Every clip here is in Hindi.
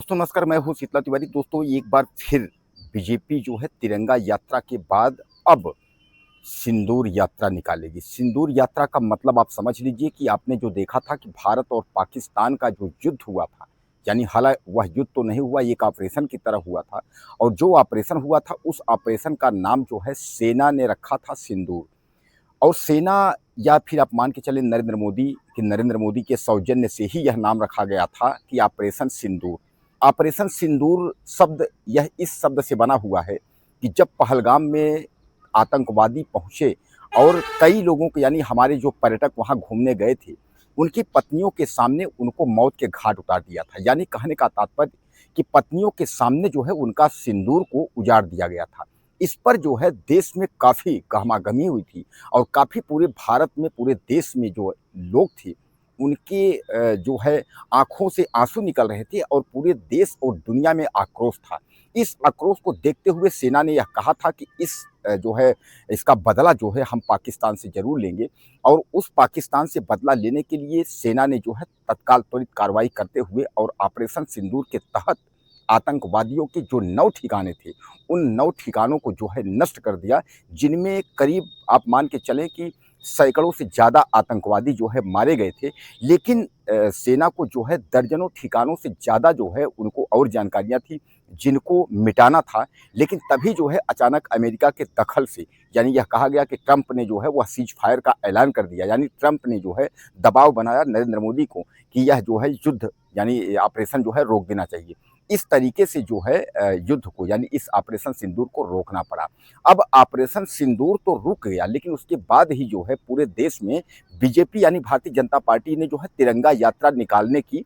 दोस्तों नमस्कार, मैं हूँ शीतला तिवारी। दोस्तों एक बार फिर बीजेपी जो है तिरंगा यात्रा के बाद अब सिंदूर यात्रा निकालेगी। सिंदूर यात्रा का मतलब आप समझ लीजिए कि आपने जो देखा था कि भारत और पाकिस्तान का जो युद्ध हुआ था, यानी हालांकि वह युद्ध तो नहीं हुआ, एक ऑपरेशन की तरह हुआ था। और जो ऑपरेशन हुआ था उस ऑपरेशन का नाम जो है सेना ने रखा था सिंदूर। और सेना या फिर आप मान के चले नरेंद्र मोदी के सौजन्य से ही यह नाम रखा गया था कि ऑपरेशन सिंदूर। ऑपरेशन सिंदूर शब्द यह इस शब्द से बना हुआ है कि जब पहलगाम में आतंकवादी पहुंचे और कई लोगों को, यानी हमारे जो पर्यटक वहां घूमने गए थे, उनकी पत्नियों के सामने उनको मौत के घाट उतार दिया था। यानी कहने का तात्पर्य कि पत्नियों के सामने जो है उनका सिंदूर को उजाड़ दिया गया था। इस पर जो है देश में काफ़ी गहमागहमी हुई थी और काफ़ी पूरे भारत में, पूरे देश में जो लोग थे उनके जो है आँखों से आँसू निकल रहे थे और पूरे देश और दुनिया में आक्रोश था। इस आक्रोश को देखते हुए सेना ने यह कहा था कि जो है इसका बदला जो है हम पाकिस्तान से ज़रूर लेंगे। और उस पाकिस्तान से बदला लेने के लिए सेना ने जो है तत्काल त्वरित कार्रवाई करते हुए और ऑपरेशन सिंदूर के तहत आतंकवादियों के जो 9 ठिकाने थे, उन 9 ठिकानों को जो है नष्ट कर दिया, जिनमें करीब आप मान के चलें कि सैकड़ों से ज़्यादा आतंकवादी जो है मारे गए थे। लेकिन सेना को जो है दर्जनों ठिकानों से ज़्यादा जो है उनको और जानकारियाँ थी, जिनको मिटाना था। लेकिन तभी जो है अचानक अमेरिका के दखल से, यानी यह कहा गया कि ट्रंप ने जो है वह सीज फायर का ऐलान कर दिया। यानी ट्रंप ने जो है दबाव बनाया नरेंद्र मोदी को कि यह जो है युद्ध, यानी ऑपरेशन जो है रोक देना चाहिए। इस तरीके से जो है युद्ध को, यानी इस ऑपरेशन सिंदूर को रोकना पड़ा। अब ऑपरेशन सिंदूर तो रुक गया, लेकिन उसके बाद ही जो है पूरे देश में बीजेपी यानी भारतीय जनता पार्टी ने जो है तिरंगा यात्रा निकालने की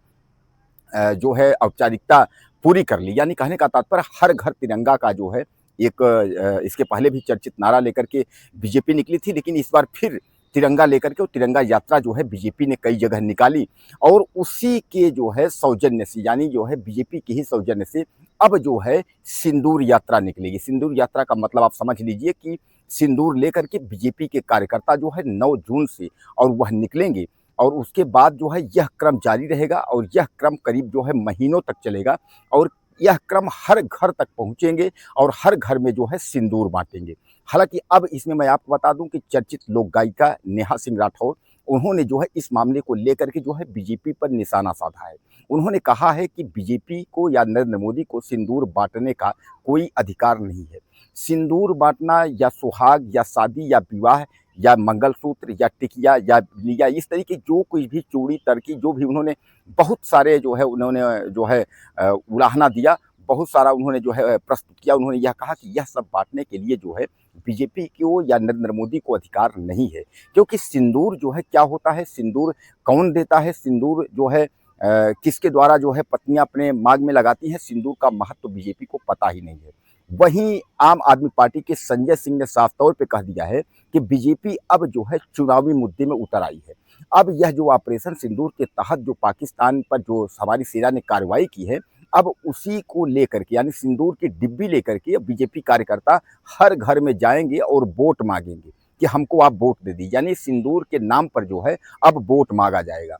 जो है औपचारिकता पूरी कर ली। यानी कहने का तात्पर्य हर घर तिरंगा का जो है एक इसके पहले भी चर्चित नारा लेकर के बीजेपी निकली थी, लेकिन इस बार फिर तिरंगा लेकर के और तिरंगा यात्रा जो है बीजेपी ने कई जगह निकाली। और उसी के जो है सौजन्य से, यानी जो है बीजेपी के ही सौजन्य से अब जो है सिंदूर यात्रा निकलेगी। सिंदूर यात्रा का मतलब आप समझ लीजिए कि सिंदूर लेकर के बीजेपी के कार्यकर्ता जो है 9 जून से और वह निकलेंगे। और उसके बाद जो है यह क्रम जारी रहेगा और यह क्रम करीब जो है महीनों तक चलेगा। और यह क्रम हर घर तक पहुंचेंगे और हर घर में जो है सिंदूर बांटेंगे। हालांकि अब इसमें मैं आपको बता दूं कि चर्चित लोक गायिका नेहा सिंह राठौर, उन्होंने जो है इस मामले को लेकर के जो है बीजेपी पर निशाना साधा है। उन्होंने कहा है कि बीजेपी को या नरेंद्र मोदी को सिंदूर बांटने का कोई अधिकार नहीं है। सिंदूर बांटना या सुहाग या शादी या विवाह या मंगलसूत्र या टिकिया या इस तरीके जो कुछ भी चूड़ी तरकी जो भी उन्होंने बहुत सारे जो है उन्होंने जो है उलाहना दिया, बहुत सारा उन्होंने जो है प्रस्तुत किया। उन्होंने यह कहा कि यह सब बांटने के लिए जो है बीजेपी को या नरेंद्र मोदी को अधिकार नहीं है। क्योंकि सिंदूर जो है क्या होता है, सिंदूर कौन देता है, सिंदूर जो है किसके द्वारा जो है पत्नियां अपने मांग में लगाती हैं, सिंदूर का महत्व बीजेपी को पता ही नहीं है। वहीं आम आदमी पार्टी के संजय सिंह ने साफ तौर पे कह दिया है कि बीजेपी अब जो है चुनावी मुद्दे में उतर आई है। अब यह जो ऑपरेशन सिंदूर के तहत जो पाकिस्तान पर जो हमारी सेना ने कार्रवाई की है, अब उसी को लेकर के, यानी सिंदूर की डिब्बी लेकर के बीजेपी कार्यकर्ता हर घर में जाएंगे और वोट मांगेंगे कि हमको आप वोट दे दी। यानी सिंदूर के नाम पर जो है अब वोट मांगा जाएगा।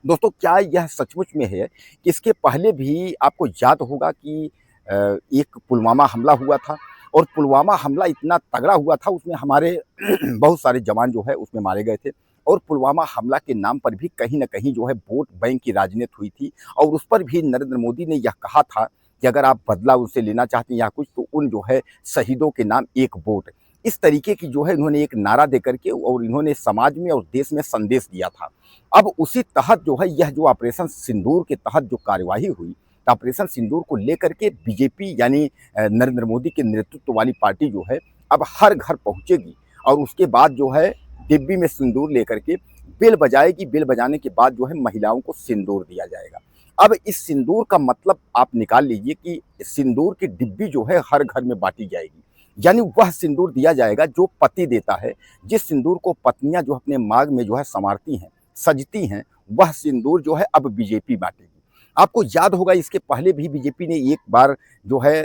दोस्तों क्या यह सचमुच में है कि इसके पहले भी आपको याद होगा कि एक पुलवामा हमला हुआ था और पुलवामा हमला इतना तगड़ा हुआ था, उसमें हमारे बहुत सारे जवान जो है उसमें मारे गए थे। और पुलवामा हमला के नाम पर भी कहीं न कहीं जो है वोट बैंक की राजनीति हुई थी और उस पर भी नरेंद्र मोदी ने यह कहा था कि अगर आप बदला उनसे लेना चाहते हैं या कुछ, तो उन जो है शहीदों के नाम एक वोट। इस तरीके की जो है इन्होंने एक नारा दे करके और इन्होंने समाज में और देश में संदेश दिया था। अब उसी तहत जो है यह जो ऑपरेशन सिंदूर के तहत जो कार्यवाही हुई, ऑपरेशन सिंदूर को लेकर के बीजेपी यानी नरेंद्र मोदी के नेतृत्व वाली पार्टी जो है अब हर घर पहुंचेगी और उसके बाद जो है डिब्बी में सिंदूर लेकर के बेल बजाएगी। बेल बजाने के बाद जो है महिलाओं को सिंदूर दिया जाएगा। अब इस सिंदूर का मतलब आप निकाल लीजिए कि सिंदूर की डिब्बी जो है हर घर में बांटी जाएगी। यानी वह सिंदूर दिया जाएगा जो पति देता है, जिस सिंदूर को पत्नियां जो अपने मांग में जो है संवारती हैं, सजती हैं, वह सिंदूर जो है अब बीजेपी बांटेगी। आपको याद होगा इसके पहले भी बीजेपी ने एक बार जो है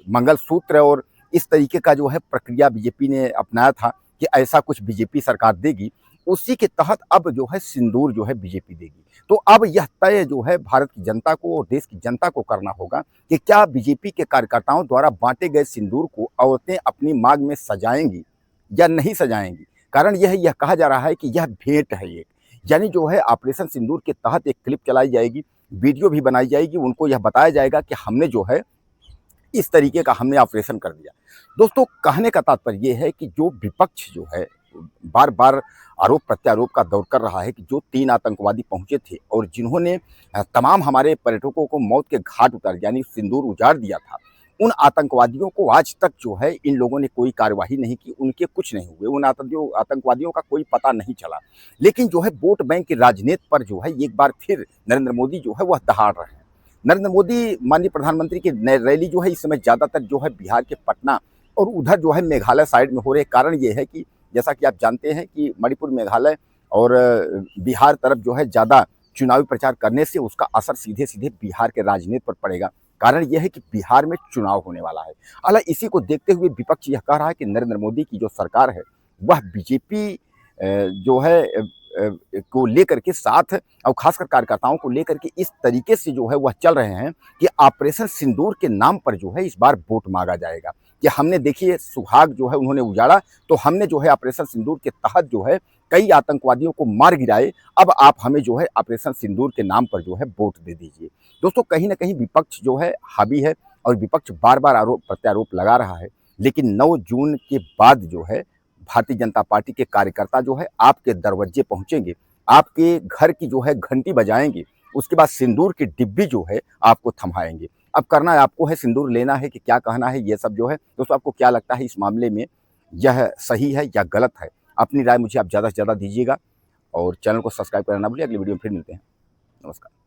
मंगलसूत्र और इस तरीके का जो है प्रक्रिया बीजेपी ने अपनाया था कि ऐसा कुछ बीजेपी सरकार देगी। उसी के तहत अब जो है सिंदूर जो है बीजेपी देगी। तो अब यह तय जो है भारत की जनता को और देश की जनता को करना होगा कि क्या बीजेपी के कार्यकर्ताओं द्वारा बांटे गए सिंदूर को औरतें अपनी मांग में सजाएंगी या नहीं सजाएंगी। कारण यह कहा जा रहा है कि यह भेंट है एक, यानी जो है ऑपरेशन सिंदूर के तहत एक क्लिप चलाई जाएगी, वीडियो भी बनाई जाएगी, उनको यह बताया जाएगा कि हमने जो है इस तरीके का हमने ऑपरेशन कर दिया। दोस्तों, कहने का तात्पर्य ये है कि जो विपक्ष जो है बार बार आरोप प्रत्यारोप का दौर कर रहा है कि जो 3 आतंकवादी पहुंचे थे और जिन्होंने तमाम हमारे पर्यटकों को मौत के घाट उतार यानी सिंदूर उजाड़ दिया था, उन आतंकवादियों को आज तक जो है इन लोगों ने कोई कार्यवाही नहीं की, उनके कुछ नहीं हुए, उन आतंकवादियों का कोई पता नहीं चला। लेकिन जो है वोट बैंक की राजनीति पर जो है एक बार फिर नरेंद्र मोदी जो है वह दहाड़ रहे हैं। नरेंद्र मोदी माननीय प्रधानमंत्री की रैली जो है इस समय ज़्यादातर जो है बिहार के पटना और उधर जो है मेघालय साइड में हो रहे। कारण ये है कि जैसा कि आप जानते हैं कि मणिपुर, मेघालय और बिहार तरफ जो है ज़्यादा चुनावी प्रचार करने से उसका असर सीधे सीधे बिहार के राजनीति पर पड़ेगा। कारण यह है कि बिहार में चुनाव होने वाला है। हालांकि इसी को देखते हुए विपक्ष यह कह रहा है कि नरेंद्र मोदी की जो सरकार है वह बीजेपी जो है को लेकर के साथ और खासकर कार्यकर्ताओं को लेकर के इस तरीके से जो है वह चल रहे हैं कि ऑपरेशन सिंदूर के नाम पर जो है इस बार वोट मांगा जाएगा कि हमने देखिए सुहाग जो है उन्होंने उजाड़ा, तो हमने जो है ऑपरेशन सिंदूर के तहत जो है कई आतंकवादियों को मार गिराए, अब आप हमें जो है ऑपरेशन सिंदूर के नाम पर जो है वोट दे दीजिए। दोस्तों, कहीं ना कहीं विपक्ष जो है हावी है और विपक्ष बार बार आरोप प्रत्यारोप लगा रहा है, लेकिन 9 जून के बाद जो है भारतीय जनता पार्टी के कार्यकर्ता जो है आपके दरवाजे पहुंचेंगे, आपके घर की जो है घंटी बजाएंगे, उसके बाद सिंदूर की डिब्बी जो है आपको थमाएंगे। अब करना है आपको है, सिंदूर लेना है कि क्या कहना है, ये सब जो है। दोस्तों, आपको क्या लगता है इस मामले में, यह सही है या गलत है? अपनी राय मुझे आप ज़्यादा से ज़्यादा दीजिएगा और चैनल को सब्सक्राइब करना ना भूलिए। अगली वीडियो में फिर मिलते हैं। नमस्कार।